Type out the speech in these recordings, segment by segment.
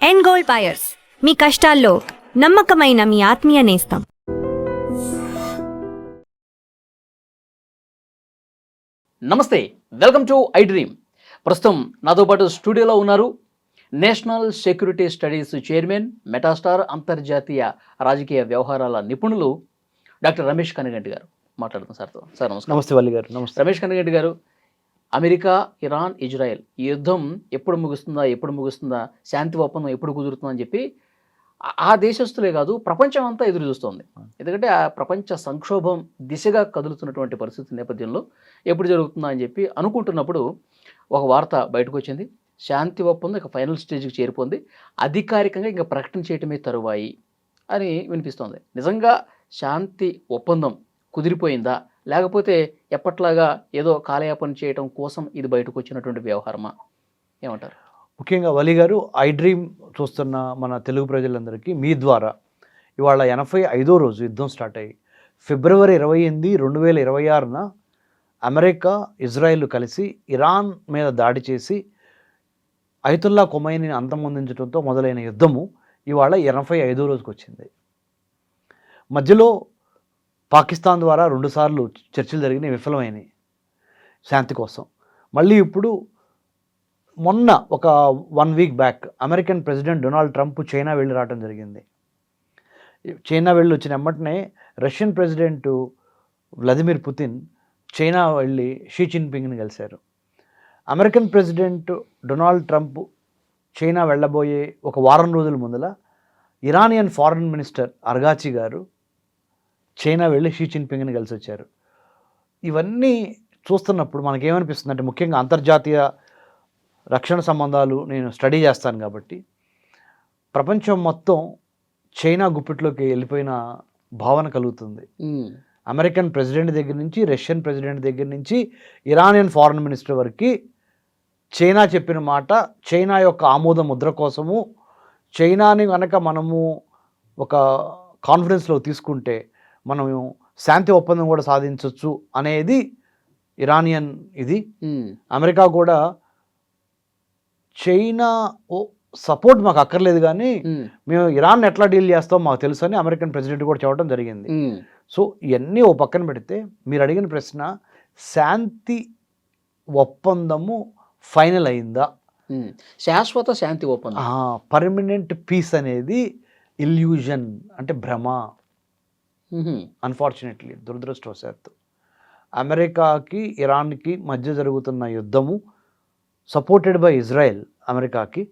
End gold buyers, మీ కష్టాల్లో నమ్మకమైన మీ ఆత్మీయ నేస్తం. నమస్తే, వెల్కమ్ టు ఐ డ్రీమ్. ప్రస్తుతం నాతో పాటు స్టూడియోలో ఉన్నారు నేషనల్ సెక్యూరిటీ స్టడీస్ చైర్మన్, మెటాస్టార్, అంతర్జాతీయ రాజకీయ వ్యవహారాల నిపుణులు డాక్టర్ రమేష్ కనిగంటి గారు. మాట్లాడుతున్నాం సార్తో. సార్ నమస్కారం. నమస్తే వల్లి గారు. నమస్తే. రమేష్ కనిగంటి గారు, అమెరికా, ఇరాన్, ఇజ్రాయెల్ ఈ యుద్ధం ఎప్పుడు ముగుస్తుందా, శాంతి ఒప్పందం ఎప్పుడు కుదురుతుందని చెప్పి ఆ దేశస్తులే కాదు, ప్రపంచం అంతా ఎదురు చూస్తోంది. ఎందుకంటే ఆ ప్రపంచ సంక్షోభం దిశగా కదులుతున్నటువంటి పరిస్థితి నేపథ్యంలో ఎప్పుడు జరుగుతుందా అని చెప్పి అనుకుంటున్నప్పుడు ఒక వార్త బయటకు వచ్చింది. శాంతి ఒప్పందం ఇక ఫైనల్ స్టేజ్కి చేరిపోయింది, అధికారికంగా ఇంకా ప్రకటన చేయటమే తరువాయి అని వినిపిస్తోంది. నిజంగా శాంతి ఒప్పందం కుదిరిపోయిందా, లేకపోతే ఎప్పట్లాగా ఏదో కాలయాపన చేయటం కోసం ఇది బయటకు వచ్చినటువంటి వ్యవహారమా? ఏమంటారు? ముఖ్యంగా వలి గారు, ఐ డ్రీమ్ చూస్తున్న మన తెలుగు ప్రజలందరికీ మీ ద్వారా ఇవాళ 85వ రోజు యుద్ధం స్టార్ట్ అయ్యి ఫిబ్రవరి 28, 2026న అమెరికా, ఇజ్రాయెల్ కలిసి ఇరాన్ మీద దాడి చేసి అయతుల్లా ఖొమైనీని అంతమొందించడంతో మొదలైన యుద్ధము ఇవాళ 85వ రోజుకి వచ్చింది. మధ్యలో పాకిస్తాన్ ద్వారా 2 సార్లు చర్చలు జరిగినాయి, విఫలమైనవి శాంతి కోసం. మళ్ళీ ఇప్పుడు మొన్న ఒక 1 week back American president Donald Trump China వెళ్ళి రావడం జరిగింది. చైనా వెళ్ళి వచ్చిన వెంటనే Russian president Vladimir Putin China వెళ్ళి షీ జిన్పింగ్ని కలిశారు. American president Donald Trump China వెళ్ళబోయే ఒక వారం రోజుల ముందల ఇరానియన్ ఫారెన్ మినిస్టర్ అర్గాచి గారు చైనా వెళ్ళి షీ జిన్పింగ్ని కలిసి వచ్చారు. ఇవన్నీ చూస్తున్నప్పుడు మనకేమనిపిస్తుంది అంటే, ముఖ్యంగా అంతర్జాతీయ రక్షణ సంబంధాలు నేను స్టడీ చేస్తాను కాబట్టి ప్రపంచం మొత్తం చైనా గుప్పిట్లోకి వెళ్ళిపోయిన భావన కలుగుతుంది. అమెరికన్ ప్రెసిడెంట్ దగ్గర నుంచి, రష్యన్ ప్రెసిడెంట్ దగ్గర నుంచి, ఇరానియన్ ఫారెన్ మినిస్టర్ వరకు చైనా చెప్పిన మాట, చైనా యొక్క ఆమోద ముద్ర కోసము, చైనాని కనుక మనము ఒక కాన్ఫిడెన్స్లో తీసుకుంటే మనం శాంతి ఒప్పందం కూడా సాధించవచ్చు అనేది ఇరానియన్ ఇది. అమెరికా కూడా చైనా సపోర్ట్ మాకు అక్కర్లేదు కానీ మేము ఇరాన్ ఎట్లా డీల్ చేస్తామో మాకు తెలుసు అని అమెరికన్ ప్రెసిడెంట్ కూడా చెప్పడం జరిగింది. సో ఇవన్నీ ఓ పక్కన పెడితే మీరు అడిగిన ప్రశ్న, శాంతి ఒప్పందము ఫైనల్ అయిందా? శాశ్వత శాంతి ఒప్పందం, పర్మనెంట్ పీస్ అనేది ఇల్యూజన్, అంటే భ్రమ. అన్ఫార్చునేట్లీ, దురదృష్టవశాత్తు అమెరికాకి ఇరాన్కి మధ్య జరుగుతున్న యుద్ధము సపోర్టెడ్ బై ఇజ్రాయెల్ అమెరికాకి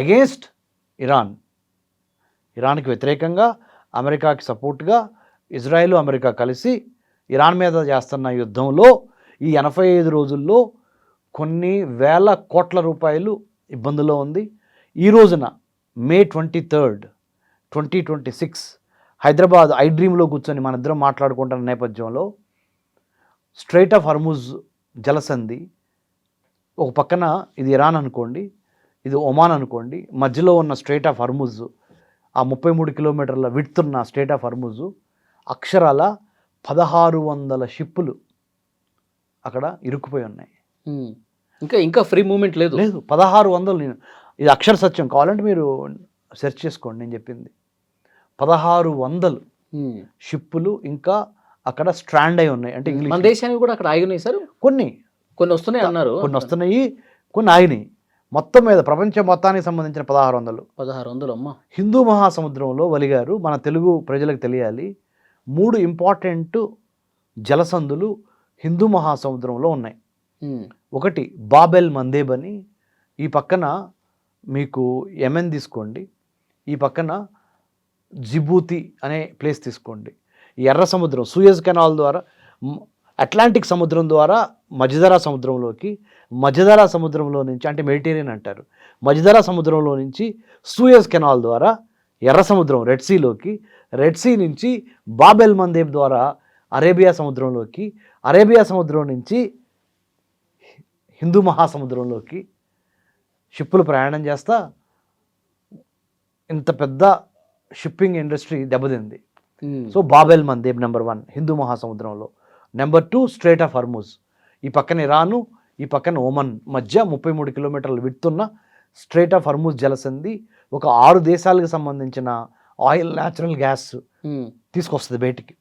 అగేన్స్ట్ ఇరాన్కి వ్యతిరేకంగా అమెరికాకి సపోర్ట్గా ఇజ్రాయెల్, అమెరికా కలిసి ఇరాన్ మీద చేస్తున్న యుద్ధంలో ఈ 85 రోజుల్లో కొన్ని వేల కోట్ల రూపాయలు ఇబ్బందులో ఉంది. ఈ రోజున మే 23, 2026 హైదరాబాద్ ఐ డ్రీమ్లో కూర్చొని మన ఇద్దరం మాట్లాడుకుంటున్న నేపథ్యంలో స్ట్రైట్ ఆఫ్ హర్ముజ్ జలసంధి, ఒక పక్కన ఇది ఇరాన్ అనుకోండి, ఇది ఒమాన్ అనుకోండి, మధ్యలో ఉన్న స్ట్రైట్ ఆఫ్ హర్ముజ్, ఆ 33 కిలోమీటర్ల విడ్తున్న స్ట్రైట్ ఆఫ్ హర్ముజ్ అక్షరాల 1600 షిప్పులు అక్కడ ఇరుక్కుపోయి ఉన్నాయి. ఇంకా ఫ్రీ మూమెంట్ లేదు. 1600. ఇది అక్షర సత్యం, కావాలంటే మీరు సెర్చ్ చేసుకోండి, నేను చెప్పింది 1600 షిప్పులు ఇంకా అక్కడ స్ట్రాండ్ అయి ఉన్నాయి. అంటే మన దేశానికి కూడా అక్కడ ఆగి ఉన్నాయి సార్. కొన్ని వస్తున్నాయి అన్నారు, కొన్ని వస్తున్నాయి, కొన్ని ఆగినాయి. మొత్తం మీద ప్రపంచం మొత్తానికి సంబంధించిన 1600. అమ్మ. హిందూ మహాసముద్రంలో వలిగారు, మన తెలుగు ప్రజలకు తెలియాలి, 3 ఇంపార్టెంట్ జలసంధులు హిందూ మహాసముద్రంలో ఉన్నాయి. ఒకటి బాబెల్ మందేబ్ అని, ఈ పక్కన మీకు యెమెన్ తీసుకోండి, ఈ పక్కన జిబూతి అనే ప్లేస్ తీసుకోండి. ఎర్ర సముద్రం, సూయజ్ కెనాల్ ద్వారా అట్లాంటిక్ సముద్రం ద్వారా మధ్యధరా సముద్రంలోకి, మధ్యధరా సముద్రంలో నుంచి అంటే మెడిటేరియన్ అంటారు, మధ్యధరా సముద్రంలో నుంచి సూయజ్ కెనాల్ ద్వారా ఎర్ర సముద్రం రెడ్ సీలోకి, రెడ్ సీ నుంచి బాబెల్ మందేబ్ ద్వారా అరేబియా సముద్రంలోకి, అరేబియా సముద్రం నుంచి హిందూ మహాసముద్రంలోకి షిప్పులు ప్రయాణం చేస్తా ఇంత పెద్ద షిప్పింగ్ ఇండస్ట్రీ దెబ్బతింది. సో బాబెల్ మందేబ్ నెంబర్ 1 హిందూ మహాసముద్రంలో. నెంబర్ 2 స్ట్రైట్ ఆఫ్ హర్ముజ్, ఈ పక్కన ఇరాను, ఈ పక్కన ఒమన్ మధ్య 33 కిలోమీటర్లు విడుతున్న స్ట్రైట్ ఆఫ్ హర్ముజ్ జలసంధి ఒక 6 దేశాలకు సంబంధించిన ఆయిల్, న్యాచురల్ గ్యాస్ తీసుకొస్తుంది బయటికి.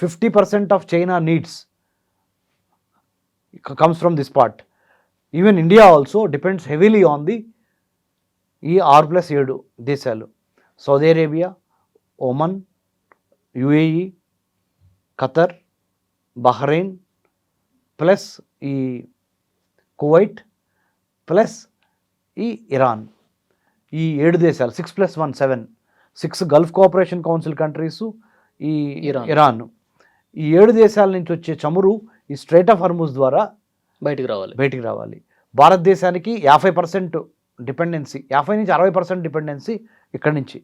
50% of China needs comes from this part. Even India also depends heavily on the ఈ 6+7 దేశాలు: Saudi Arabia, Oman, UAE, Qatar, Bahrain, plus ఈ కువైట్, ప్లస్ ఈ ఇరాన్. ఈ 7 దేశాలు 6+1 7, 6 గల్ఫ్ కోఆపరేషన్ కౌన్సిల్ కంట్రీసు, ఈ ఇరాన్. ఈ 7 దేశాల నుంచి వచ్చే చమురు ఈ స్ట్రైట్ ఆఫ్ హర్ముజ్ ద్వారా బయటికి రావాలి. భారతదేశానికి 50% డిపెండెన్సీ, 50 నుంచి 60% డిపెండెన్సీ ఇక్కడి నుంచి.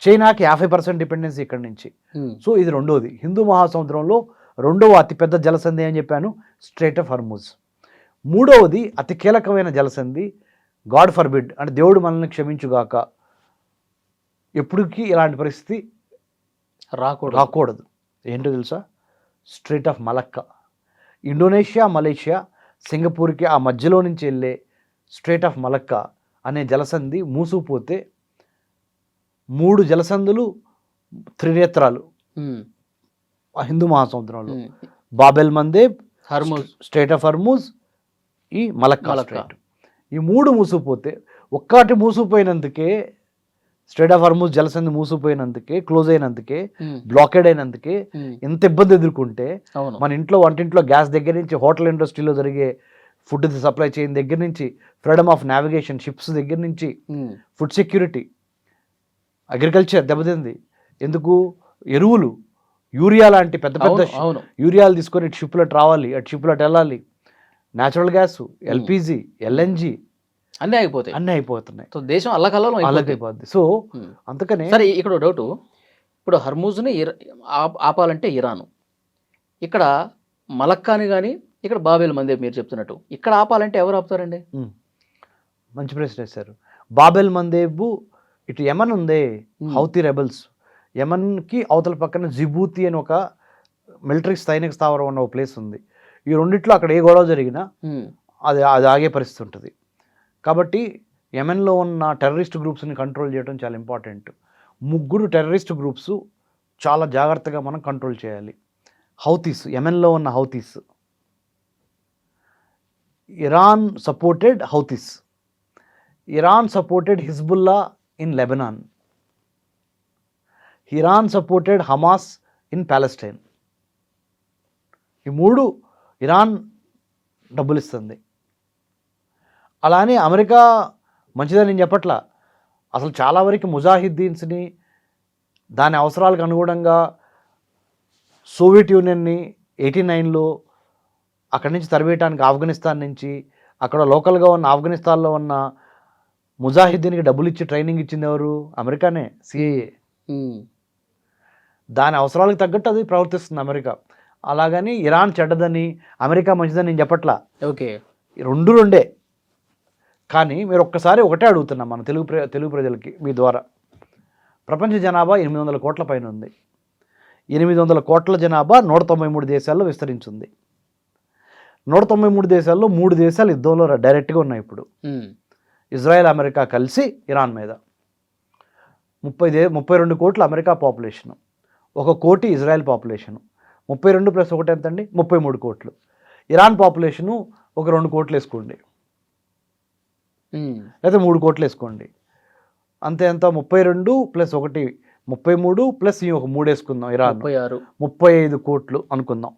చైనాకి 50% డిపెండెన్సీ ఇక్కడి నుంచి. సో ఇది రెండోది. హిందూ మహాసముద్రంలో రెండవ అతిపెద్ద జలసంధి అని చెప్పాను, స్ట్రైట్ ఆఫ్ హర్ముజ్. మూడవది అతి కీలకమైన జలసంధి, గాడ్ ఫర్బిడ్, అంటే దేవుడు మనల్ని క్షమించుగాక, ఎప్పటికీ ఇలాంటి పరిస్థితి రాకూడదు. ఏంటో తెలుసా? Strait of Malacca. Indonesia, Malaysia, సింగపూర్కి ఆ మధ్యలో నుంచి వెళ్ళే స్ట్రైట్ ఆఫ్ మలక్కా అనే జలసంధి మూసుకుపోతే 3 జలసంధులు, త్రినేత్రాలు హిందూ మహాసముద్రంలో: Bab el Mandeb, Hormuz, strait of Hormuz, ఈ మలక్కా స్ట్రైట్. ఈ 3 మూసుకుపోతే, ఒక్కటి మూసుకుపోయినందుకే, స్ట్రైట్ ఆఫ్ హర్ముజ్ జలసంధి మూసుకుపోయినందుకే, క్లోజ్ అయినందుకే, బ్లాకెడ్ అయినందుకే ఎంత ఇబ్బంది ఎదుర్కొంటే, మన ఇంట్లో వంటింట్లో గ్యాస్ దగ్గర నుంచి, హోటల్ ఇండస్ట్రీలో జరిగే ఫుడ్ సప్లై చైన్ దగ్గర నుంచి, ఫ్రీడమ్ ఆఫ్ నావిగేషన్, షిప్స్ దగ్గర నుంచి, ఫుడ్ సెక్యూరిటీ, అగ్రికల్చర్ దెబ్బతింది. ఎందుకు? ఎరువులు, యూరియా లాంటి పెద్ద పెద్ద యూరియాలు తీసుకొని ఇటు షిప్లో రావాలి, అటు షిప్లో వెళ్ళాలి. న్యాచురల్ గ్యాస్, ఎల్పిజి, ఎల్ఎన్జి అన్నీ అయిపోతున్నాయి. సో దేశం అల్లకల్లోపోద్ది. సో అందుకనే సరే, ఇక్కడ డౌట్, ఇప్పుడు హర్మూజ్ని ఆపాలంటే ఇరాను, ఇక్కడ మలక్కాని కానీ, ఇక్కడ బాబెల్ మందేబ్ మీరు చెప్తున్నట్టు ఇక్కడ ఆపాలంటే ఎవరు ఆపుతారండి? మంచి ప్రశ్న వేశారు. బాబెల్ మందేబు ఇటు యమన్ ఉందే, హౌతీ రెబల్స్, యమన్కి అవతల పక్కన జిబూతి అని ఒక మిలిటరీ సైనిక స్థావరం ఉన్న ఒక ప్లేస్ ఉంది. ఈ రెండిట్లో అక్కడ ఏ గొడవ జరిగినా అది ఆగే పరిస్థితి ఉంటుంది. కాబట్టి యెమెన్లో ఉన్న టెర్రరిస్ట్ గ్రూప్స్ని కంట్రోల్ చేయడం చాలా ఇంపార్టెంట్. 3 టెర్రరిస్ట్ గ్రూప్స్ చాలా జాగ్రత్తగా మనం కంట్రోల్ చేయాలి. హౌతీస్, యెమెన్లో ఉన్న Houthis, Iran supported Houthis, Iran supported Hezbollah in Lebanon, Iran supported Hamas in Palestine. ఈ 3 ఇరాన్ డబ్బులు ఇస్తుంది. అలానే అమెరికా మంచిదని నేను చెప్పట్లా, అసలు చాలా వరకు ముజాహిద్దీన్స్ని దాని అవసరాలకు అనుగుణంగా సోవియట్ యూనియన్ని 89లో అక్కడి నుంచి తరివేయటానికి ఆఫ్ఘనిస్తాన్ నుంచి, అక్కడ లోకల్గా ఉన్న ఆఫ్ఘనిస్తాన్లో ఉన్న ముజాహిద్దీన్కి డబ్బులు ఇచ్చి ట్రైనింగ్ ఇచ్చింది ఎవరు? అమెరికానే, సిఐఏ. దాని అవసరాలకు తగ్గట్టు అది ప్రవర్తిస్తుంది అమెరికా. అలాగని ఇరాన్ చెడ్డదని అమెరికా మంచిదని నేను చెప్పట్లా. ఓకే, రెండే. కానీ మీరు ఒక్కసారి ఒకటే అడుగుతున్నాం మన తెలుగు ప్రజలకి మీ ద్వారా. ప్రపంచ జనాభా 800 కోట్ల పైన ఉంది. 800 కోట్ల జనాభా 193 దేశాల్లో విస్తరించింది. 193 దేశాల్లో 3 దేశాలు యుద్ధంలో డైరెక్ట్గా ఉన్నాయి ఇప్పుడు. ఇజ్రాయెల్, అమెరికా కలిసి ఇరాన్ మీద. 32 కోట్ల అమెరికా పాపులేషను, 1 కోటి ఇజ్రాయెల్ పాపులేషను. 32 + 1 ఎంతండి? 33 కోట్లు. ఇరాన్ పాపులేషను ఒక 2 కోట్లు వేసుకోండి, లేదా 3 కోట్లు వేసుకోండి. అంతే, ఎంత? 32 + 1 33 ప్లస్ ఈ ఒక 3 వేసుకుందాం. ఇరాన్ 35 కోట్లు అనుకుందాం.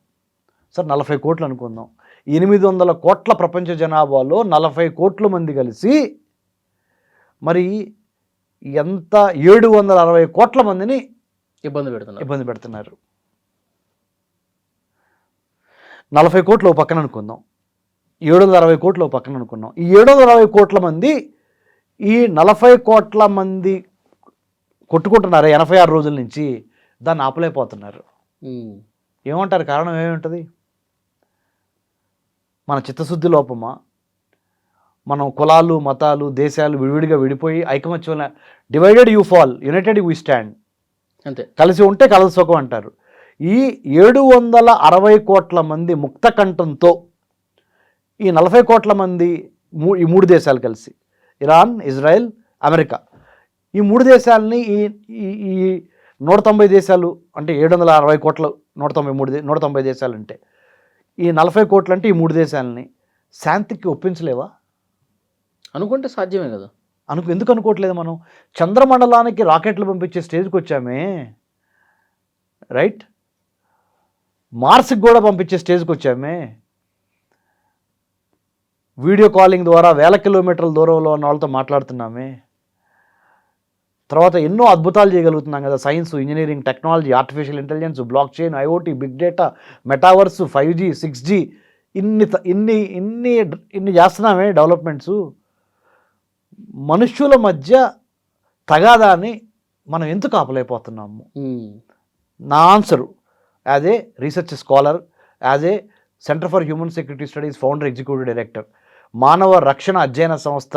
సార్ 40 కోట్లు అనుకుందాం. 800 కోట్ల ప్రపంచ జనాభాలో 40 కోట్ల మంది కలిసి మరి ఎంత 760 కోట్ల మందిని ఇబ్బంది పెడుతున్నారు. 40 కోట్లు పక్కన అనుకుందాం, 760 కోట్లు పక్కన అనుకున్నాం. ఈ 760 కోట్ల మంది ఈ 40 కోట్ల మంది కొట్టుకుంటున్నారు 86 రోజుల నుంచి, దాన్ని ఆపలేకపోతున్నారు. ఏమంటారు? కారణం ఏముంటుంది? మన చిత్తశుద్ధి లోపమా? మనం కులాలు, మతాలు, దేశాలు విడివిడిగా విడిపోయి ఐకమత్యం, divided you fall, United you stand. అంతే, కలిసి ఉంటే కలసి సుఖం అంటారు. ఈ 760 కోట్ల మంది ముక్త కంఠంతో ఈ 40 కోట్ల మంది, ఈ 3 దేశాలు కలిసి, ఇరాన్, ఇజ్రాయెల్, అమెరికా, ఈ 3 దేశాలని ఈ ఈ ఈ 190 దేశాలు అంటే 760 కోట్ల 190 దేశాలు అంటే ఈ 40 కోట్లు అంటే ఈ 3 దేశాలని శాంతికి ఒప్పించలేవా? అనుకుంటే సాధ్యమే కదా. ఎందుకు అనుకోవట్లేదు మనం? చంద్రమండలానికి రాకెట్లు పంపించే స్టేజ్కి వచ్చామే, రైట్? మార్స్కి కూడా పంపించే స్టేజ్కి వచ్చామే. వీడియో కాలింగ్ ద్వారా వేల కిలోమీటర్ల దూరంలో ఉన్న వాళ్ళతో మాట్లాడుతున్నామే. తర్వాత ఎన్నో అద్భుతాలు చేయగలుగుతున్నాం కదా, science, engineering, technology, artificial intelligence, block chain, IoT, big data, metaverse, 5G, 6G, ఇన్ని చేస్తున్నామే డెవలప్మెంట్స్. మనుష్యుల మధ్య తగాదాన్ని మనం ఎందుకు ఆపలేకపోతున్నాము? నా answer as a research scholar, as a centre for human security studies founder, executive director, మానవ రక్షణ అధ్యయన సంస్థ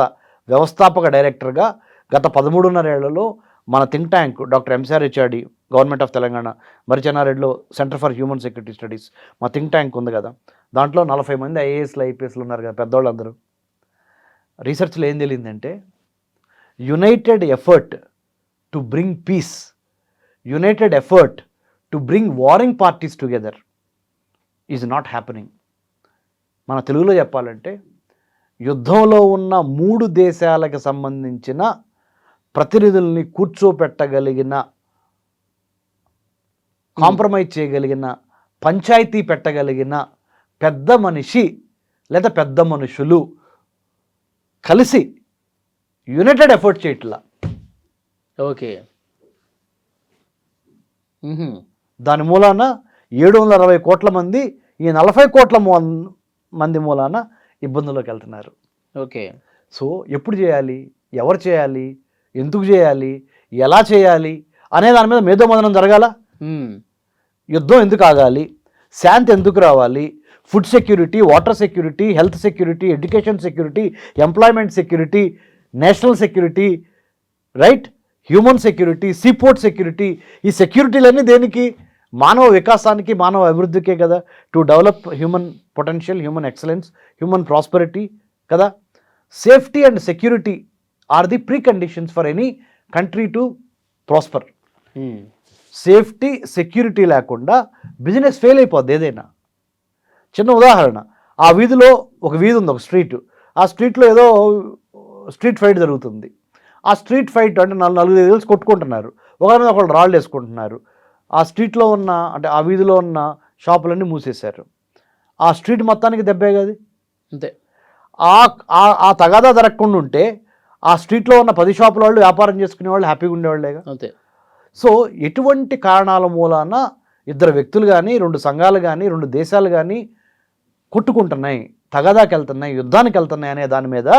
వ్యవస్థాపక డైరెక్టర్గా గత 13.5 ఏళ్లలో మన think tank doctor MCR HRD, government of Telangana, మరిచెన్నారెడ్డిలో centre for human security studies మా థింక్ ట్యాంక్ ఉంది కదా, దాంట్లో 40 మంది ఐఏఎస్లు, ఐపీఎస్లు ఉన్నారు కదా పెద్దవాళ్ళందరూ. రీసెర్చ్లో ఏం తెలియదంటే united effort to bring peace, united effort to bring warring parties together is not happening. మన తెలుగులో చెప్పాలంటే యుద్ధంలో ఉన్న 3 దేశాలకు సంబంధించిన ప్రతినిధుల్ని కూర్చోపెట్టగలిగిన, కాంప్రమైజ్ చేయగలిగిన, పంచాయతీ పెట్టగలిగిన పెద్ద మనిషి లేదా పెద్ద మనుషులు కలిసి యునైటెడ్ ఎఫర్ట్ చేయట్లా. ఓకే. దాని మూలాన 760 కోట్ల మంది ఈ 40 కోట్ల మంది మూలాన ఇబ్బందుల్లోకి వెళ్తున్నారు. ఓకే. సో ఎప్పుడు చేయాలి, ఎవరు చేయాలి, ఎందుకు చేయాలి, ఎలా చేయాలి అనే దాని మీద మేధోమథనం జరగాల. యుద్ధం ఎందుకు ఆగాలి, శాంతి ఎందుకు రావాలి, food security, water security, health security, education security, employment security, national security, right, human security, seaport security, ఈ సెక్యూరిటీలన్నీ దేనికి? మానవ వికాసానికి, మానవ అభివృద్ధికే కదా, to develop human potential, human excellence, human prosperity కదా. Safety and security are the preconditions for any country to prosper. Safety, security లేకుండా బిజినెస్ ఫెయిల్ అయిపోద్ది ఏదైనా. చిన్న ఉదాహరణ, ఆ వీధిలో ఒక వీధి ఉంది, ఒక స్ట్రీట్, ఆ స్ట్రీట్లో ఏదో స్ట్రీట్ ఫైట్ జరుగుతుంది. ఆ స్ట్రీట్ ఫైట్ అంటే 4-5 కలిసి కొట్టుకుంటున్నారు, ఒకళ్ళు రాళ్ళు వేసుకుంటున్నారు. ఆ స్ట్రీట్లో ఉన్న అంటే ఆ వీధిలో ఉన్న షాపులన్నీ మూసేశారు. ఆ స్ట్రీట్ మొత్తానికి దెబ్బే కదా. అంతే. ఆ తగాదా జరగకుండా ఉంటే ఆ స్ట్రీట్లో ఉన్న 10 షాపుల వాళ్ళు వ్యాపారం చేసుకునే వాళ్ళు హ్యాపీగా ఉండేవాళ్ళేగా. అంతే. సో ఎటువంటి కారణాల మూలాన 2 వ్యక్తులు కానీ, 2 సంఘాలు కానీ, 2 దేశాలు కానీ కొట్టుకుంటున్నాయి, తగాదాకి వెళ్తున్నాయి, యుద్ధానికి వెళ్తున్నాయి అనే దాని మీద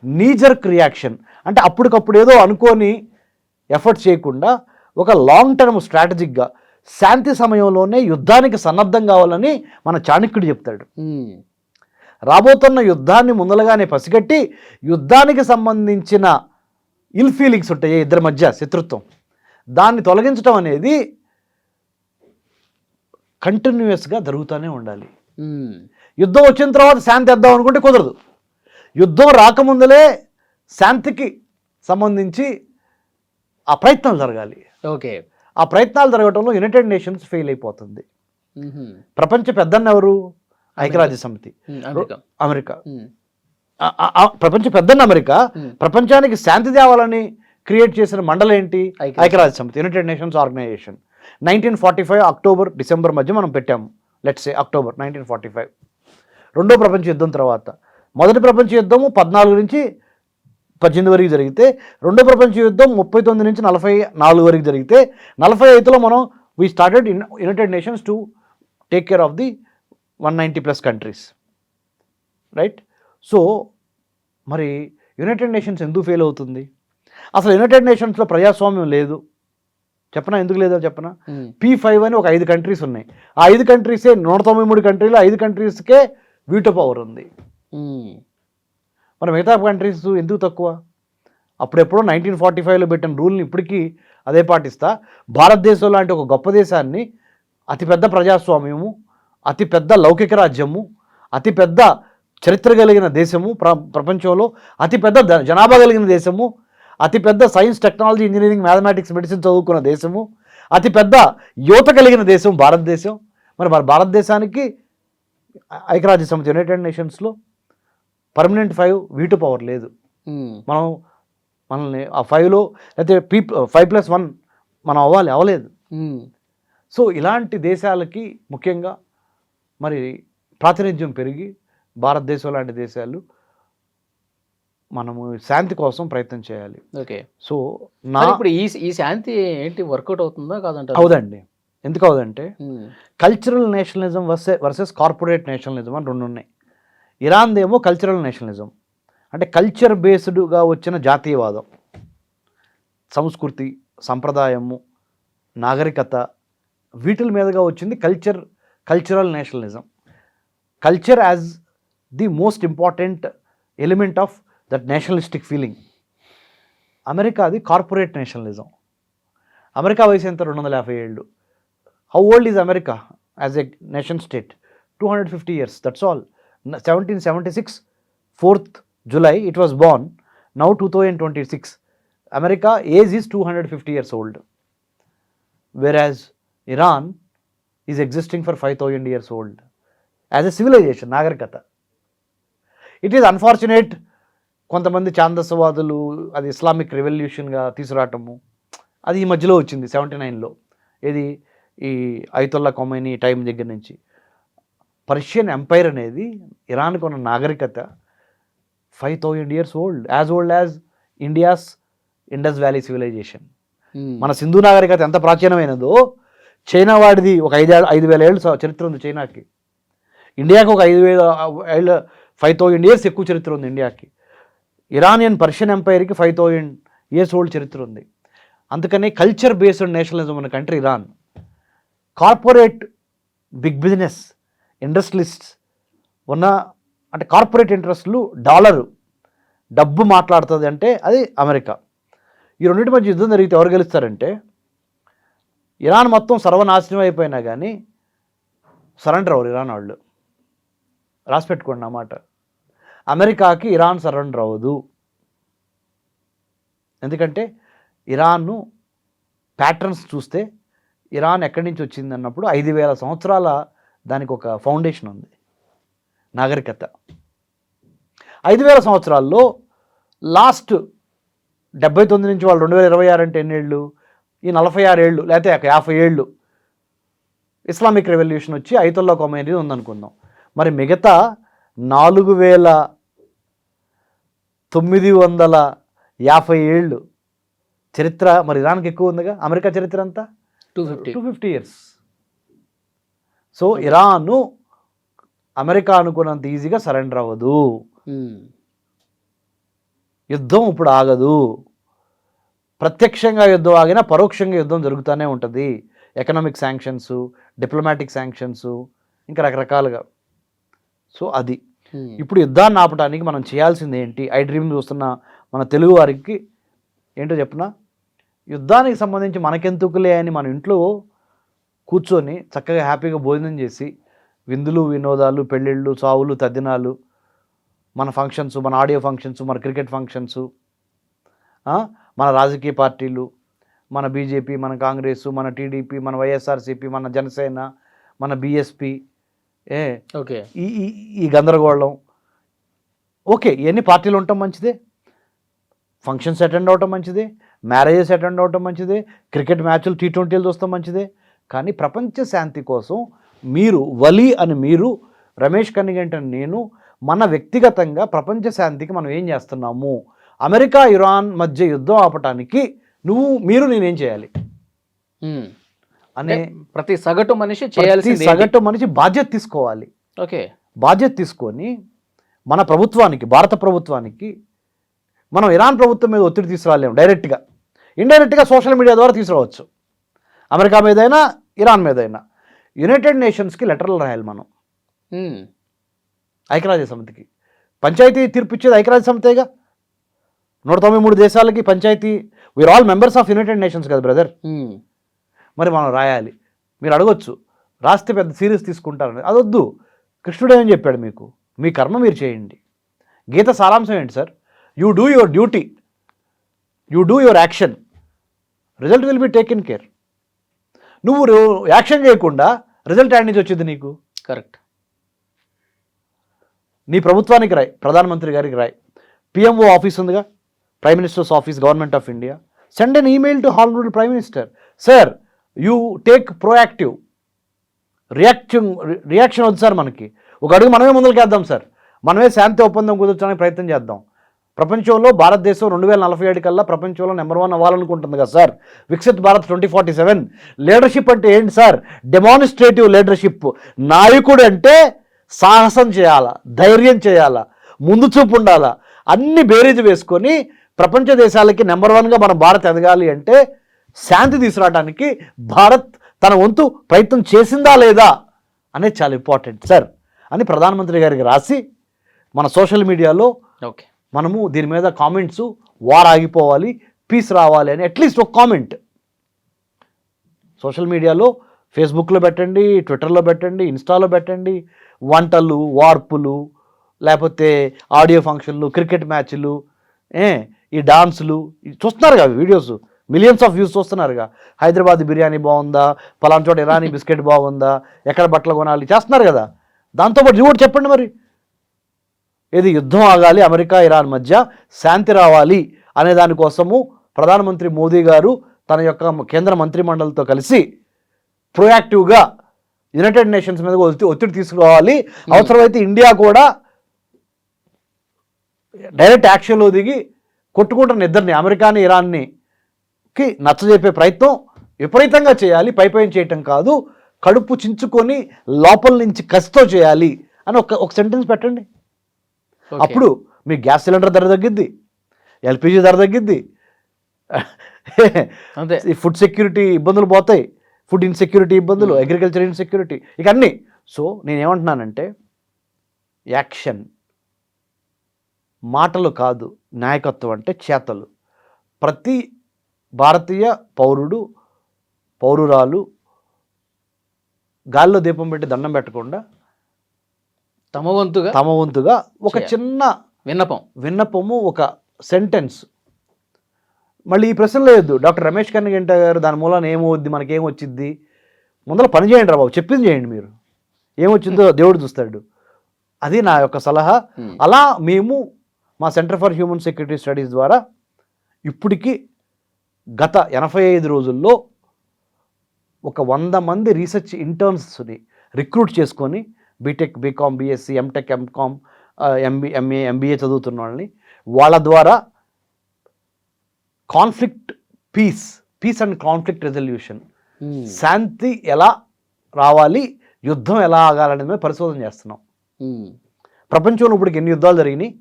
నీజర్క్ రియాక్షన్, అంటే అప్పటికప్పుడు ఏదో అనుకోని ఎఫర్ట్ చేయకుండా ఒక లాంగ్ టర్మ్ స్ట్రాటజిక్గా శాంతి సమయంలోనే యుద్ధానికి సన్నద్ధం కావాలని మన చాణక్యుడు చెప్తాడు. రాబోతున్న యుద్ధాన్ని ముందలగానే పసిగట్టి యుద్ధానికి సంబంధించిన ఇల్ ఫీలింగ్స్ ఉంటాయి ఇద్దరి మధ్య, శత్రుత్వం, దాన్ని తొలగించడం అనేది కంటిన్యూస్గా జరుగుతూనే ఉండాలి. యుద్ధం వచ్చిన తర్వాత శాంతి వేద్దాం అనుకుంటే కుదరదు. యుద్ధం రాకముందలే శాంతికి సంబంధించి ఆ ప్రయత్నాలు జరగాలి. ఓకే. ఆ ప్రయత్నాలు జరగడంలో యునైటెడ్ నేషన్స్ ఫెయిల్ అయిపోతుంది. ప్రపంచ పెద్దన్న ఎవరు? ఐక్యరాజ్య సమితి, అమెరికా. ప్రపంచ పెద్దన్న అమెరికా. ప్రపంచానికి శాంతి తేవాలని క్రియేట్ చేసిన మండలి ఏంటి? ఐక్యరాజ్య సమితి, United Nations organisation. 1945 October December మధ్య మనం పెట్టాము, లెట్స్ సే అక్టోబర్ 1945. రెండో ప్రపంచ యుద్ధం తర్వాత. మొదటి ప్రపంచ యుద్ధము 14 నుంచి 18 వరకు జరిగితే, రెండో ప్రపంచ యుద్ధం 39 నుంచి 44 వరకు జరిగితే, 45లో మనం we started United nations to take care of the 190+ countries, right. So మరి యునైటెడ్ నేషన్స్ ఎందుకు ఫెయిల్ అవుతుంది? అసలు యునైటెడ్ నేషన్స్లో ప్రజాస్వామ్యం లేదు. చెప్పనా ఎందుకు లేదో చెప్పనా? P5 అని ఒక 5 కంట్రీస్ ఉన్నాయి. ఆ 5 కంట్రీసే 193 కంట్రీలు, 5 కంట్రీస్కే వీటో పవర్ ఉంది. మరి మిగతా కంట్రీస్ ఎందుకు తక్కువ? అప్పుడెప్పుడో 1945లో పెట్టిన రూల్ని ఇప్పటికీ అదే పాటిస్తా. భారతదేశం లాంటి ఒక గొప్ప దేశాన్ని, అతిపెద్ద ప్రజాస్వామ్యము, అతిపెద్ద లౌకిక రాజ్యము, అతిపెద్ద చరిత్ర కలిగిన దేశము, ప్రపంచంలో అతిపెద్ద జనాభా కలిగిన దేశము, అతిపెద్ద science, technology, engineering, mathematics, medicine చదువుకున్న దేశము, అతిపెద్ద యువత కలిగిన దేశం భారతదేశం. మరి భారతదేశానికి ఐక్యరాజ్య సమితి యునైటెడ్ నేషన్స్లో పర్మనెంట్ 5 వీటో పవర్ లేదు. మనల్ని ఆ 5లో అయితే 5+1 మనం అవ్వలేదు. సో ఇలాంటి దేశాలకి ముఖ్యంగా మరి ప్రాతినిధ్యం పెరిగి భారతదేశం లాంటి దేశాలు మనము శాంతి కోసం ప్రయత్నం చేయాలి. ఓకే. సో ఇప్పుడు ఈ శాంతి ఏంటి వర్కౌట్ అవుతుందా కాదంటారు? అవుదండి. ఎందుకు అవుదంటే cultural nationalism versus corporate nationalism అని రెండు ఉన్నాయి. ఇరాన్దేమో కల్చరల్ నేషనలిజం అంటే కల్చర్ బేస్డ్గా వచ్చిన జాతీయవాదం, సంస్కృతి, సంప్రదాయము, నాగరికత వీటిల మీదుగా వచ్చింది cultural nationalism. Culture as the most important element of that nationalistic feeling. అమెరికాది కార్పొరేట్ నేషనలిజం. అమెరికా వయసు ఎంత? 250 ఏళ్ళు. How old is America as a nation state? 250 years, that's all. 1776 4th July it was born. Now 2026 America age is 250 years old, whereas Iran is existing for 5000 years old as a civilization, నాగరికత. It is unfortunate కొంతమంది ఛాందసవాదులు అది Islamic రెవల్యూషన్గా తీసుకురావటము అది ఈ మధ్యలో వచ్చింది 79లో. ఏది ఈ Ayatollah Khomeini time దగ్గర నుంచి. పర్షియన్ ఎంపైర్ అనేది ఇరాన్కు ఉన్న నాగరికత 5000 years old, as old as India's Indus valley civilisation. మన సింధు నాగరికత ఎంత ప్రాచీనమైనదో చైనా వాడిది ఒక 5000 ఏళ్ళు చరిత్ర ఉంది చైనాకి. ఇండియాకి ఒక 5000 years ఎక్కువ చరిత్ర ఉంది ఇండియాకి. ఇరానియన్ పర్షియన్ ఎంపైర్కి 5000 years ఓల్డ్ చరిత్ర ఉంది. అందుకని కల్చర్ బేస్డ్ నేషనలిజం ఉన్న country Iran. Corporate big business industrialists ఉన్న అంటే కార్పొరేట్ ఇంట్రెస్ట్లు, డబ్బు మాట్లాడుతుంది అంటే అది అమెరికా. ఈ రెండింటి మధ్య యుద్ధం జరిగితే ఎవరు గెలుస్తారంటే ఇరాన్ మొత్తం సర్వనాశనం అయిపోయినా కానీ సరెండర్ అవ్వరు ఇరాన్ వాళ్ళు. రాసి పెట్టుకోండి అన్నమాట. అమెరికాకి ఇరాన్ సరెండర్ అవ్వదు. ఎందుకంటే ఇరాన్ను ప్యాటర్న్స్ చూస్తే ఇరాన్ ఎక్కడి నుంచి వచ్చింది అన్నప్పుడు 5000 సంవత్సరాల దానికి ఒక ఫౌండేషన్ ఉంది, నాగరికత. 5000 సంవత్సరాల్లో లాస్ట్ 79 నుంచి వాళ్ళు 2026 అంటే ఎన్ని ఏళ్ళు? ఈ 46 ఏళ్ళు లేకపోతే 50 ఏళ్ళు ఇస్లామిక్ రెవల్యూషన్ వచ్చి అయతుల్లా ఖొమైనీ ఉందనుకుందాం. మరి మిగతా 4950 ఏళ్ళు చరిత్ర మరి ఇరాన్కి ఎక్కువ ఉందిగా. అమెరికా చరిత్ర అంతా 250 years. సో ఇరాను అమెరికా అనుకున్నంత ఈజీగా సరెండర్ అవ్వదు. యుద్ధం ఇప్పుడు ఆగదు. ప్రత్యక్షంగా యుద్ధం ఆగినా పరోక్షంగా యుద్ధం జరుగుతూనే ఉంటుంది. ఎకనామిక్ శాంక్షన్స్, డిప్లొమాటిక్ శాంక్షన్స్, ఇంకా రకరకాలుగా. సో అది ఇప్పుడు యుద్ధాన్ని ఆపడానికి మనం చేయాల్సింది ఏంటి? ఐ డ్రీమ్ చూస్తున్న మన తెలుగు వారికి ఏంటో చెప్పనా, యుద్ధానికి సంబంధించి మనకెందుకులే అని మన ఇంట్లో కూర్చొని చక్కగా హ్యాపీగా భోజనం చేసి విందులు, వినోదాలు, పెళ్ళిళ్ళు, చావులు, తద్దినాలు, మన ఫంక్షన్స్, మన ఆడియో ఫంక్షన్స్, మన క్రికెట్ ఫంక్షన్స్, మన రాజకీయ పార్టీలు, మన బీజేపీ, మన కాంగ్రెస్, మన టీడీపీ, మన వైఎస్ఆర్సీపీ, మన జనసేన, మన బీఎస్పీ, ఓకే ఈ గందరగోళం. ఓకే, ఇవన్నీ పార్టీలు ఉండటం మంచిదే, ఫంక్షన్స్ అటెండ్ అవటం మంచిదే, మ్యారేజెస్ అటెండ్ అవటం మంచిదే, క్రికెట్ మ్యాచ్లు T20లు చూస్తాం మంచిదే. కానీ ప్రపంచ శాంతి కోసం మీరు వలి అని మీరు, రమేష్ కన్నిగంటి అని నేను, మన వ్యక్తిగతంగా ప్రపంచ శాంతికి మనం ఏం చేస్తున్నాము? అమెరికా ఇరాన్ మధ్య యుద్ధం ఆపటానికి నేనేం చేయాలి అనే ప్రతి సగటు మనిషి బాధ్యత తీసుకోవాలి. ఓకే, బాధ్యత తీసుకొని మన ప్రభుత్వానికి, భారత ప్రభుత్వానికి మనం ఇరాన్ ప్రభుత్వం మీద ఒత్తిడి తీసుకురాలేము డైరెక్ట్గా. ఇండైరెక్ట్గా సోషల్ మీడియా ద్వారా తీసుకురావచ్చు. అమెరికా మీదైనా ఇరాన్ మీదైనా యునైటెడ్ నేషన్స్కి లెటర్లు రాయాలి మనం, ఐక్యరాజ్య సమితికి. పంచాయతీ తీర్పు ఇచ్చేది ఐక్యరాజ్య సమితేగా. 193 దేశాలకి panchayati. We are all members of United Nations కదా బ్రదర్. మరి మనం రాయాలి. మీరు అడగొచ్చు, రాస్తే పెద్ద సీరియస్ తీసుకుంటారని. అదొద్దు. కృష్ణుడు ఏమని చెప్పాడు? మీకు మీ కర్మ మీరు చేయండి. గీత సారాంశం ఏంటి sir? You do your duty. You do your action, result will be taken care. నువ్వు యాక్షన్ చేయకుండా రిజల్ట్ యాడ్ నుంచి వచ్చింది నీకు? కరెక్ట్. నీ ప్రభుత్వానికి రాయి, ప్రధానమంత్రి గారికి రాయి, పిఎంఓ ఆఫీస్ ఉందిగా, prime ministers office, government of India, send an email to honourable prime minister, sir you take proactive reaction వద్దు సార్, మనకి ఒక అడుగు మనమే ముందుకెళ్దాం సార్, మనమే శాంతి ఒప్పందం కుదర్చడానికి ప్రయత్నం చేద్దాం. ప్రపంచంలో భారతదేశం 2047 కల్లా ప్రపంచంలో నెంబర్ 1 అవ్వాలనుకుంటుంది కదా సార్. వికసిత్ భారత్ 2047. లీడర్షిప్ అంటే ఏంటి సార్? Demonstrative leadership. నాయకుడు అంటే సాహసం చేయాలా, ధైర్యం చేయాలా, ముందు చూపు ఉండాలా, అన్ని బేరీజు వేసుకొని ప్రపంచ దేశాలకి నెంబర్ 1గా మన భారత్ ఎదగాలి అంటే శాంతి తీసుకురావడానికి భారత్ తన వంతు ప్రయత్నం చేసిందా లేదా అనేది చాలా ఇంపార్టెంట్ సార్ అని ప్రధానమంత్రి గారికి రాసి మన సోషల్ మీడియాలో ఓకే మనము దీని మీద కామెంట్స్, వార్ ఆగిపోవాలి, పీస్ రావాలి అని అట్లీస్ట్ ఒక కామెంట్ సోషల్ మీడియాలో, ఫేస్బుక్లో పెట్టండి, ట్విట్టర్లో పెట్టండి, ఇన్స్టాలో పెట్టండి. వంటలు, వార్పులు, లేకపోతే ఆడియో ఫంక్షన్లు, క్రికెట్ మ్యాచ్లు, ఈ డాన్సులు చూస్తున్నారుగా వీడియోస్, మిలియన్స్ ఆఫ్ వ్యూస్ చూస్తున్నారుగా. హైదరాబాద్ బిర్యానీ బాగుందా, పలానా చోట ఇరానీ బిస్కెట్ బాగుందా, ఎక్కడ బట్టలు కొనాలి చేస్తున్నారు కదా. దాంతోపాటు ఇది కూడా చెప్పండి మరి, ఏది యుద్ధం ఆగాలి, అమెరికా ఇరాన్ మధ్య శాంతి రావాలి అనే దానికోసము ప్రధానమంత్రి మోదీ గారు తన యొక్క కేంద్ర మంత్రిమండలితో కలిసి ప్రొయాక్టివ్గా యునైటెడ్ నేషన్స్ మీద ఒత్తిడి తీసుకురావాలి. అవసరమైతే ఇండియా కూడా డైరెక్ట్ యాక్షన్లో దిగి కొట్టుకుంటున్న ఇద్దరిని, అమెరికాని ఇరాన్కి నచ్చజెప్పే ప్రయత్నం విపరీతంగా చేయాలి. పైపైన చేయటం కాదు, కడుపు చించుకొని లోపల నుంచి కసితో చేయాలి అని ఒక సెంటెన్స్ పెట్టండి. అప్పుడు మీ గ్యాస్ సిలిండర్ ధర తగ్గిద్ది, ఎల్పిజి ధర తగ్గిద్ది, అంతే, ఫుడ్ సెక్యూరిటీ ఇబ్బందులు పోతాయి, ఫుడ్ ఇన్సెక్యూరిటీ ఇబ్బందులు, అగ్రికల్చర్ ఇన్సెక్యూరిటీ, ఇక అన్నీ. సో నేనేమంటున్నానంటే యాక్షన్, మాటలు కాదు నాయకత్వం అంటే చేతలు. ప్రతి భారతీయ పౌరుడు, పౌరురాలు గాల్లో దీపం పెట్టి దండం పెట్టకుండా తమ వంతుగా ఒక చిన్న విన్నపము, ఒక సెంటెన్స్. మళ్ళీ ఈ ప్రశ్న లేదు డాక్టర్ రమేష్ కన్నిగంట గారు దాని మూలాన ఏమవుద్ది, మనకేమొచ్చిద్ది, ముందర పని చేయండి రా బాబు, చెప్పింది చేయండి. మీరు ఏమొచ్చిందో దేవుడు చూస్తాడు. అది నా యొక్క సలహా. అలా మేము మా centre for human security studies ద్వారా ఇప్పటికి గత 85 రోజుల్లో ఒక 100 మంది రీసెర్చ్ ఇంటర్న్స్ని రిక్రూట్ చేసుకొని, BTech, BCom, BSc, MTech, MCom, MA, MBA చదువుతున్న వాళ్ళని, వాళ్ళ ద్వారా conflict peace and conflict resolution, శాంతి ఎలా రావాలి, యుద్ధం ఎలా ఆగాలనేది మీద పరిశోధన చేస్తున్నాం. ప్రపంచంలో ఇప్పటికి ఎన్ని యుద్ధాలు జరిగినాయి,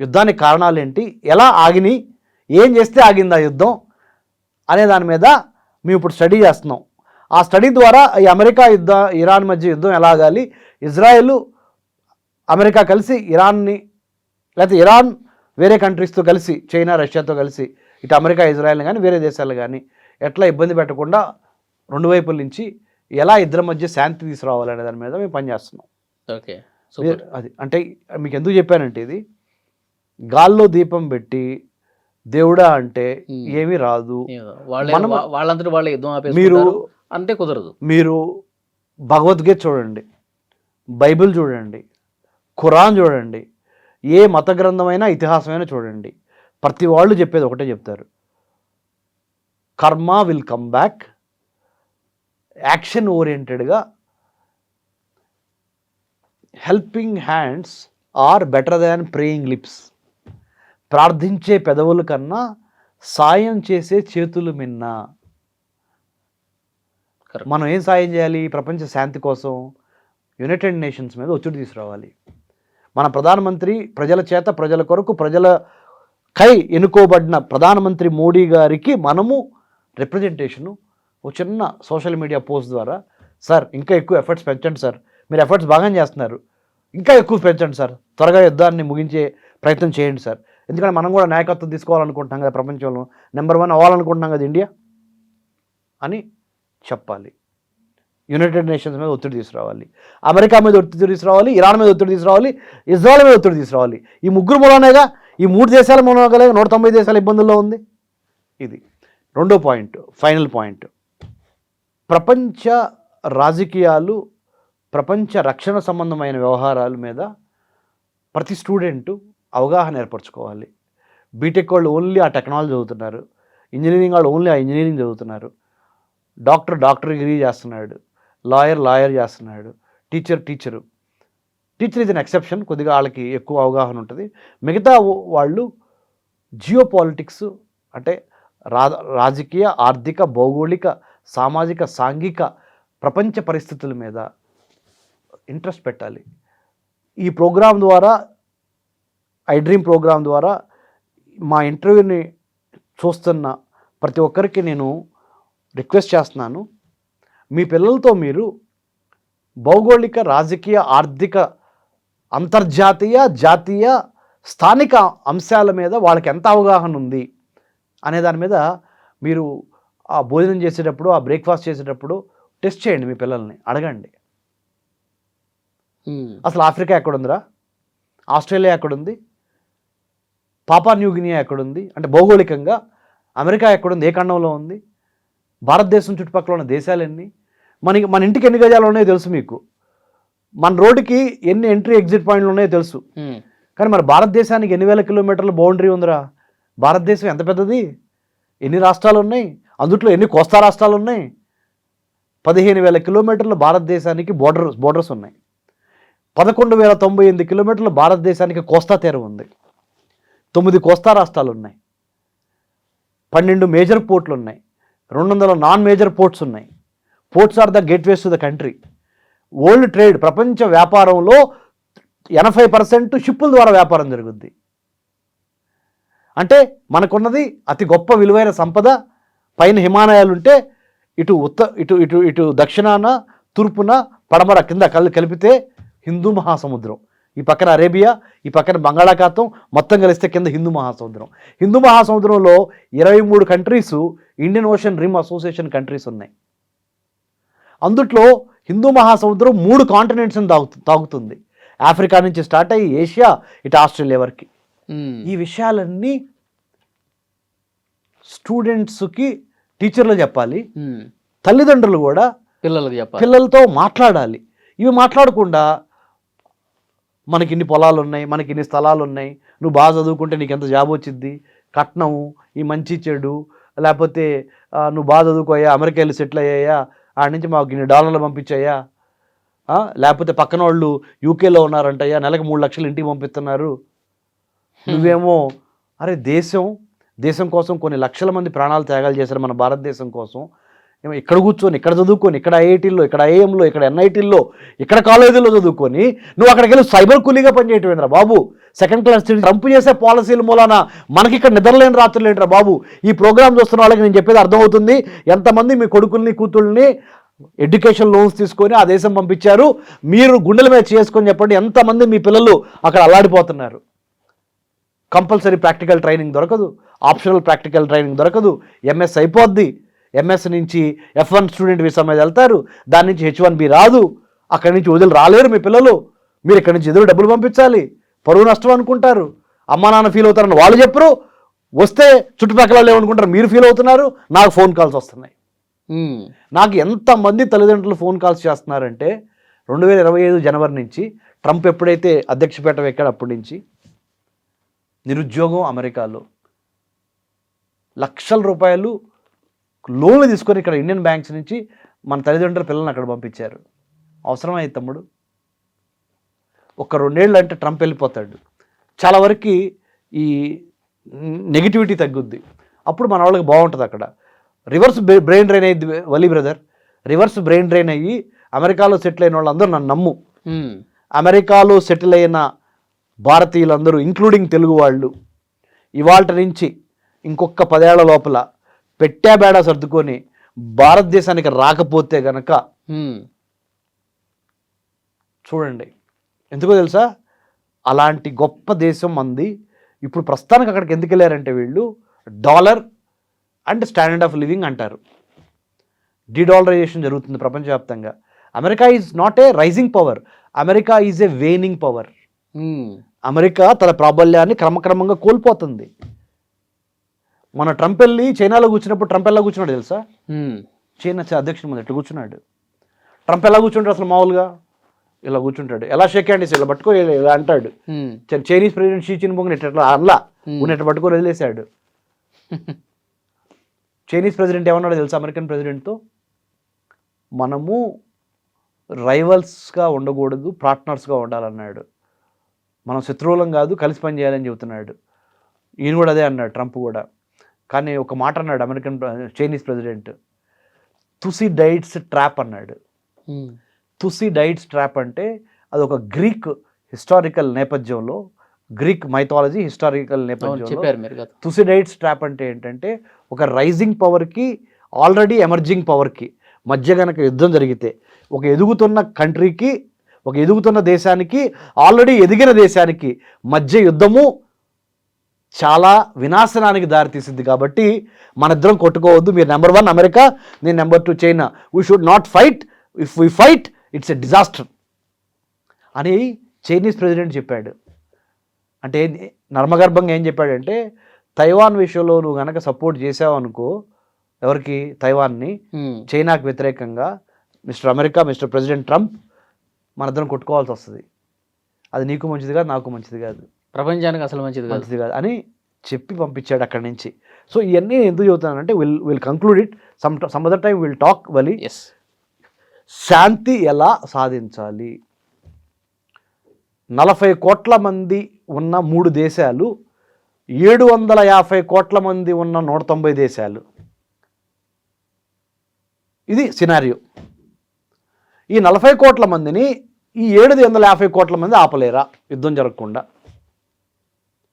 యుద్ధానికి కారణాలు ఏంటి, ఎలా ఆగినాయి, ఏం చేస్తే ఆగింది ఆ యుద్ధం అనే దాని మీద మేము ఇప్పుడు స్టడీ చేస్తున్నాం. ఆ స్టడీ ద్వారా ఈ అమెరికా ఇరాన్ మధ్య యుద్ధం ఎలా ఆగాలి, ఇజ్రాయెల్, అమెరికా కలిసి ఇరాన్ని, లేకపోతే ఇరాన్ వేరే కంట్రీస్తో కలిసి, చైనా, రష్యాతో కలిసి, ఇటు అమెరికా, ఇజ్రాయెల్ కానీ వేరే దేశాలు కానీ ఎట్లా ఇబ్బంది పెట్టకుండా రెండు వైపుల నుంచి ఎలా ఇద్దరి మధ్య శాంతి తీసుకురావాలనే దాని మీద మేము పనిచేస్తున్నాం. ఓకే, అది అంటే మీకు ఎందుకు చెప్పానంటే, ఇది గాల్లో దీపం పెట్టి దేవుడా అంటే ఏమీ రాదు. వాళ్ళందరూ వాళ్ళ యుద్ధం మీరు అంతే కుదరదు. మీరు భగవద్గీత చూడండి, బైబిల్ చూడండి, ఖురాన్ చూడండి, ఏ మత గ్రంథమైనా ఇతిహాసమైనా చూడండి, ప్రతి వాళ్ళు చెప్పేది ఒకటే చెప్తారు, karma will come back, action ఓరియంటెడ్గా helping hands are better than praying lips. ప్రార్థించే పెదవుల కన్నా సాయం చేసే చేతులు మిన్నా. మనం ఏం సాయం చేయాలి? ప్రపంచ శాంతి కోసం యునైటెడ్ నేషన్స్ మీద ఒత్తిడి తీసుకురావాలి. మన ప్రధానమంత్రి ప్రజల చేత, ప్రజల కొరకు, ప్రజలకై ఎన్నుకోబడిన ప్రధానమంత్రి మోడీ గారికి మనము రిప్రజెంటేషను ఒక చిన్న సోషల్ మీడియా పోస్ట్ ద్వారా, సార్ ఇంకా ఎక్కువ ఎఫర్ట్స్ పెంచండి సార్, మీరు ఎఫర్ట్స్ బాగా చేస్తున్నారు, ఇంకా ఎక్కువ పెంచండి సార్, త్వరగా యుద్ధాన్ని ముగించే ప్రయత్నం చేయండి సార్. ఎందుకంటే మనం కూడా నాయకత్వం తీసుకోవాలనుకుంటున్నాం కదా, ప్రపంచంలో నెంబర్ 1 అవ్వాలనుకుంటున్నాం కదా ఇండియా అని చెప్పాలి. యునైటెడ్ నేషన్స్ మీద ఒత్తిడి తీసుకురావాలి, అమెరికా మీద ఒత్తిడి తీసుకురావాలి, ఇరాన్ మీద ఒత్తిడి తీసుకురావాలి, ఇజ్రాయెల్ మీద ఒత్తిడి తీసుకురావాలి. ఈ ముగ్గురు మూలనేగా, ఈ 3 దేశాల మూలంగా 190 దేశాల ఇబ్బందుల్లో ఉంది. ఇది రెండో పాయింట్, ఫైనల్ పాయింట్. ప్రపంచ రాజకీయాలు, ప్రపంచ రక్షణ సంబంధమైన వ్యవహారాల మీద ప్రతి స్టూడెంటు అవగాహన ఏర్పరచుకోవాలి. బీటెక్ వాళ్ళు ఓన్లీ ఆ టెక్నాలజీ చదువుతున్నారు, ఇంజనీరింగ్ వాళ్ళు ఓన్లీ ఆ ఇంజనీరింగ్ చదువుతున్నారు, డాక్టర్ డిగ్రీ చేస్తున్నాడు, లాయర్ చేస్తున్నాడు, టీచర్ ఈజ్ అన్ ఎక్సెప్షన్, కొద్దిగా వాళ్ళకి ఎక్కువ అవగాహన ఉంటుంది. మిగతా వాళ్ళు జియో పాలిటిక్స్ అంటే రాజకీయ, ఆర్థిక, భౌగోళిక, సామాజిక, సాంఘిక ప్రపంచ పరిస్థితుల మీద ఇంట్రెస్ట్ పెట్టాలి. ఈ ప్రోగ్రాం ద్వారా, ఐడ్రీమ్ ప్రోగ్రాం ద్వారా మా ఇంటర్వ్యూని చూస్తున్న ప్రతి ఒక్కరికి నేను రిక్వెస్ట్ చేస్తున్నాను, మీ పిల్లలతో మీరు భౌగోళిక, రాజకీయ, ఆర్థిక, అంతర్జాతీయ, జాతీయ, స్థానిక అంశాల మీద వాళ్ళకి ఎంత అవగాహన ఉంది అనే దాని మీద మీరు ఆ భోజనం చేసేటప్పుడు, ఆ బ్రేక్ఫాస్ట్ చేసేటప్పుడు టెస్ట్ చేయండి. మీ పిల్లల్ని అడగండి, అసలు ఆఫ్రికా ఎక్కడుందిరా, ఆస్ట్రేలియా ఎక్కడుంది, పాపా న్యూగినియా ఎక్కడుంది, అంటే భౌగోళికంగా అమెరికా ఎక్కడుంది, ఏ ఖండంలో ఉంది, భారతదేశం చుట్టుపక్కల ఉన్న దేశాలు ఎన్ని, మన ఇంటికి ఎన్ని గజాలు ఉన్నాయో తెలుసు మీకు, మన రోడ్డుకి ఎన్ని ఎంట్రీ ఎగ్జిట్ పాయింట్లు ఉన్నాయో తెలుసు. కానీ మరి భారతదేశానికి ఎన్ని వేల కిలోమీటర్ల బౌండరీ ఉందిరా, భారతదేశం ఎంత పెద్దది, ఎన్ని రాష్ట్రాలు ఉన్నాయి, అందుట్లో ఎన్ని కోస్తా రాష్ట్రాలు ఉన్నాయి, 15,000 కిలోమీటర్ల భారతదేశానికి బోర్డర్స్ ఉన్నాయి, 11,098 కిలోమీటర్ల భారతదేశానికి కోస్తా తీరం ఉంది, 9 కోస్తా రాష్ట్రాలు ఉన్నాయి, 12 మేజర్ పోర్ట్లు ఉన్నాయి, 200 నాన్ మేజర్ పోర్ట్స్ ఉన్నాయి. Ports are the gateways to the country. World trade, ప్రపంచ వ్యాపారంలో 80% షిప్పుల ద్వారా వ్యాపారం జరుగుద్ది. అంటే మనకున్నది అతి గొప్ప విలువైన సంపద. పైన హిమాలయాలు ఉంటే ఇటు ఇటు దక్షిణాన, తూర్పున, పడమర, కింద కలిపితే హిందూ మహాసముద్రం, ఈ పక్కన అరేబియా, ఈ పక్కన బంగాళాఖాతం, మొత్తం కలిస్తే కింద హిందూ మహాసముద్రం. హిందూ మహాసముద్రంలో 23 countries Indian ocean rim association countries ఉన్నాయి. అందుట్లో హిందూ మహాసముద్రం 3 కాంటినెంట్స్ని తాగుతుంది. ఆఫ్రికా నుంచి స్టార్ట్ అయ్యి ఏషియా, ఇటు ఆస్ట్రేలియా వరకు. ఈ విషయాలన్నీ స్టూడెంట్స్కి టీచర్లు చెప్పాలి, తల్లిదండ్రులు కూడా పిల్లలతో మాట్లాడాలి. ఇవి మాట్లాడకుండా మనకి ఇన్ని పొలాలు ఉన్నాయి, మనకి ఇన్ని స్థలాలు ఉన్నాయి, నువ్వు బాగా చదువుకుంటే నీకు ఎంత జాబ్ వచ్చింది, కట్నము, ఈ మంచి చెడు, లేకపోతే నువ్వు బాగా చదువుకోయా, అమెరికా వెళ్ళి సెటిల్ అయ్యాయా, ఆడ నుంచి మాకు ఇన్ని డాలర్లు పంపించాయా, లేకపోతే పక్కన వాళ్ళు యూకేలో ఉన్నారంటయ్యా, నెలకు 3 లక్షలు ఇంటికి పంపిస్తున్నారు, నువ్వేమో అరే దేశం కోసం కొన్ని లక్షల మంది ప్రాణాలు త్యాగాలు చేశారు మన భారతదేశం కోసం, ఇక్కడ కూర్చొని, ఇక్కడ చదువుకొని, ఇక్కడ ఐఐటీల్లో, ఇక్కడ ఐఎంలో, ఇక్కడ ఎన్ఐటీల్లో, ఇక్కడ కాలేజీల్లో చదువుకొని నువ్వు అక్కడికి వెళ్ళి సైబర్ కూలీగా పనిచేయటమేంద్రా బాబు. సెకండ్ క్లాస్ ట్రంప్ చేసే పాలసీల మూలాన మనకి ఇక్కడ నిద్రలేని రాత్రులు ఏంట్రా బాబు. ఈ ప్రోగ్రామ్ చూస్తున్న వాళ్ళకి నేను చెప్పేది అర్థమవుతుంది. ఎంతమంది మీ కొడుకుల్ని, కూతుళ్ళని ఎడ్యుకేషన్ లోన్స్ తీసుకొని ఆ దేశం పంపించారు, మీరు గుండెల మీద చేసుకొని చెప్పండి ఎంతమంది మీ పిల్లలు అక్కడ అల్లాడిపోతున్నారు. కంపల్సరీ ప్రాక్టికల్ ట్రైనింగ్ దొరకదు, ఆప్షనల్ ప్రాక్టికల్ ట్రైనింగ్ దొరకదు, ఎంఎస్ అయిపోద్ది, ఎంఎస్ నుంచి F1 స్టూడెంట్ వీసా మీద వెళ్తారు, దాని నుంచి H1B రాదు, అక్కడి నుంచి వదిలి రాలేరు మీ పిల్లలు, మీరు ఇక్కడి నుంచి ఎదురు డబ్బులు పంపించాలి, పరువు నష్టం అనుకుంటారు, అమ్మా నాన్న ఫీల్ అవుతారని వాళ్ళు చెప్పరు, వస్తే చుట్టుపక్కల వాళ్ళు ఏమనుకుంటారు, మీరు ఫీల్ అవుతున్నారు. నాకు ఫోన్ కాల్స్ వస్తున్నాయి. నాకు ఎంతమంది తల్లిదండ్రులు ఫోన్ కాల్స్ చేస్తున్నారంటే 2025 జనవరి నుంచి, ట్రంప్ ఎప్పుడైతే అధ్యక్ష పీఠం ఎక్కాడు అప్పటి నుంచి, నిరుద్యోగం అమెరికాలో, లక్షల రూపాయలు లోన్లు తీసుకొని ఇక్కడ ఇండియన్ బ్యాంక్స్ నుంచి మన తల్లిదండ్రుల పిల్లల్ని అక్కడ పంపించారు. అవసరమైంది తమ్ముడు. ఒక 2 ఏళ్ళు అంటే ట్రంప్ వెళ్ళిపోతాడు, చాలా వరకు ఈ నెగిటివిటీ తగ్గుద్ది, అప్పుడు మన వాళ్ళకి బాగుంటుంది. అక్కడ రివర్స్ బ్రెయిన్ డ్రైన్ అయ్యి వలీ బ్రదర్, రివర్స్ బ్రెయిన్ డ్రైన్ అయ్యి అమెరికాలో సెటిల్ అయిన వాళ్ళందరూ నన్ను నమ్ము, అమెరికాలో సెటిల్ అయిన భారతీయులందరూ ఇంక్లూడింగ్ తెలుగు వాళ్ళు ఇవాళ నుంచి ఇంకొక 10 ఏళ్ల లోపల పెట్టాబేడా సర్దుకొని భారతదేశానికి రాకపోతే గనక చూడండి, ఎందుకో తెలుసా, అలాంటి గొప్ప దేశం మంది. ఇప్పుడు ప్రస్తుతానికి అక్కడికి ఎందుకు వెళ్ళారంటే వీళ్ళు dollar and standard of living అంటారు, డీడాలరైజేషన్ జరుగుతుంది ప్రపంచవ్యాప్తంగా. America is not a rising power, America is a waning power. America తన ప్రాబల్యాన్ని క్రమక్రమంగా కోల్పోతుంది. మన ట్రంప్ వెళ్ళి చైనాలో కూర్చున్నప్పుడు ట్రంప్ ఎలా కూర్చున్నాడు తెలుసా? ఉమ్. చైనా అధ్యక్షుడి ముందు ఎట్లా కూర్చున్నాడు? ట్రంప్ ఎలా కూర్చుంటాడు అసలు మామూలుగా? ఇలా కూర్చుంటాడు. ఎలా షేక్ హ్యాండ్ ఇలా పట్టుకొని ఇలా అంటాడు. ఉమ్. చైనీస్ ప్రెసిడెంట్ షీ జిన్పింగ్ ఎట్లా అల్లా ఉన్నట్టు పట్టుకొని వదిలేశాడు. చైనీస్ ప్రెసిడెంట్ ఏమన్నాడు తెలుసా అమెరికన్ ప్రెసిడెంట్తో? మనము రైవల్స్గా ఉండకూడదు, పార్ట్నర్స్గా ఉండాలన్నాడు. మనం శత్రువులం కాదు, కలిసి పని చేయాలని చెబుతున్నాడు. ఈయన కూడా అదే అన్నాడు, ట్రంప్ కూడా. కానీ ఒక మాట అన్నాడు చైనీస్ ప్రెసిడెంట్, తుసిడైడ్స్ ట్రాప్ అన్నాడు. ఉమ్. తుసిడైడ్స్ ట్రాప్ అంటే అది ఒక గ్రీక్ హిస్టారికల్ నేపథ్యంలో, గ్రీక్ మైథాలజీ హిస్టారికల్ నేపథ్యంలో చెప్పారు మీరు కదా. తుసిడైడ్స్ ట్రాప్ అంటే ఏంటంటే ఒక రైజింగ్ పవర్కి ఆల్రెడీ ఎమర్జింగ్ పవర్కి మధ్య గనక యుద్ధం జరిగితే, ఒక ఎదుగుతున్న కంట్రీకి, ఒక ఎదుగుతున్న దేశానికి, ఆల్రెడీ ఎదిగిన దేశానికి మధ్య యుద్ధము చాలా వినాశనానికి దారితీసింది. కాబట్టి మన ఇద్దరం కొట్టుకోవద్దు, మీరు నెంబర్ 1 అమెరికా, నేను number 2 China, we should not fight, if we fight it's a disaster అని చైనీస్ ప్రెసిడెంట్ చెప్పాడు. అంటే నర్మగర్భంగా ఏం చెప్పాడంటే, తైవాన్ విషయంలో నువ్వు కనుక సపోర్ట్ చేసావు అనుకో, ఎవరికి? తైవాన్ని, చైనాకు వ్యతిరేకంగా mister America, mister president Trump, మన ఇద్దరం కొట్టుకోవాల్సి వస్తుంది. అది నీకు మంచిది కాదు, నాకు మంచిది కాదు, ప్రపంచానికి అసలు మంచిది కాదు అని చెప్పి పంపించాడు అక్కడి నుంచి. సో ఇవన్నీ ఎందుకు చెబుతానంటే, will conclude it some other time, will talk వలి. ఎస్. శాంతి ఎలా సాధించాలి? 40 కోట్ల మంది ఉన్న 3 దేశాలు, 750 కోట్ల మంది ఉన్న 190 దేశాలు, ఇది సినారియో. ఈ 40 కోట్ల మందిని ఈ 750 కోట్ల మంది ఆపలేరా యుద్ధం జరగకుండా?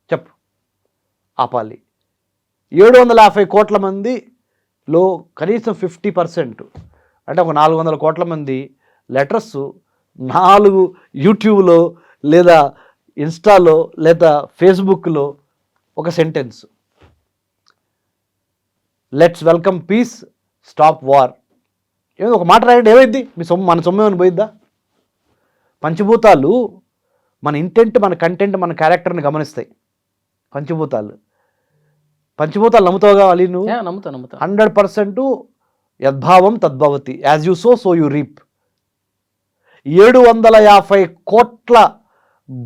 చెప్పు. ఆపాలి. 750 కోట్ల మందిలో కనీసం 50%, అంటే ఒక 400 కోట్ల మంది లెటర్స్ 4 యూట్యూబ్లో లేదా ఇన్స్టాలో లేదా ఫేస్బుక్లో ఒక sentence, let's welcome peace, stop war, ఏదో ఒక మాట రాయండి, ఏమైంది? మీ సొమ్ము మన సొమ్ము ఏమైనా పోయిద్దా? పంచభూతాలు మన ఇంటెంట్, మన కంటెంట్, మన క్యారెక్టర్ని గమనిస్తాయి. పంచభూతాలు నమ్ముతావుగా అలీ నువ్వు? నమ్ముతా 100% యద్భావం తద్భవతి, as you sow you reap. 750 కోట్ల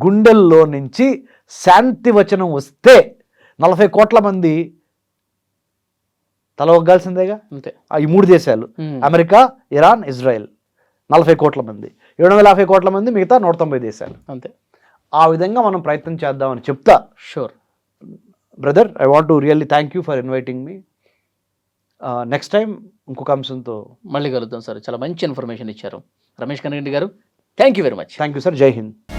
గుండెల్లో నుంచి శాంతి వచనం వస్తే 40 కోట్ల మంది తల ఒగ్గాల్సిందేగా. అంతే. ఈ 3 దేశాలు, అమెరికా, ఇరాన్, ఇజ్రాయెల్, 40 కోట్ల మంది, 750 కోట్ల మంది, మిగతా 190 దేశాలు. అంతే. ఆ విధంగా మనం ప్రయత్నం చేద్దామని చెప్తా. Sure brother, I want to really thank you for inviting me. Next time ఇంకొక అంశంతో మళ్ళీ కలుద్దాం సార్. చాలా మంచి ఇన్ఫర్మేషన్ ఇచ్చారు రమేష్ కన్నరెడ్డి గారు. Thank you very much. Thank you sir. జై హింద్.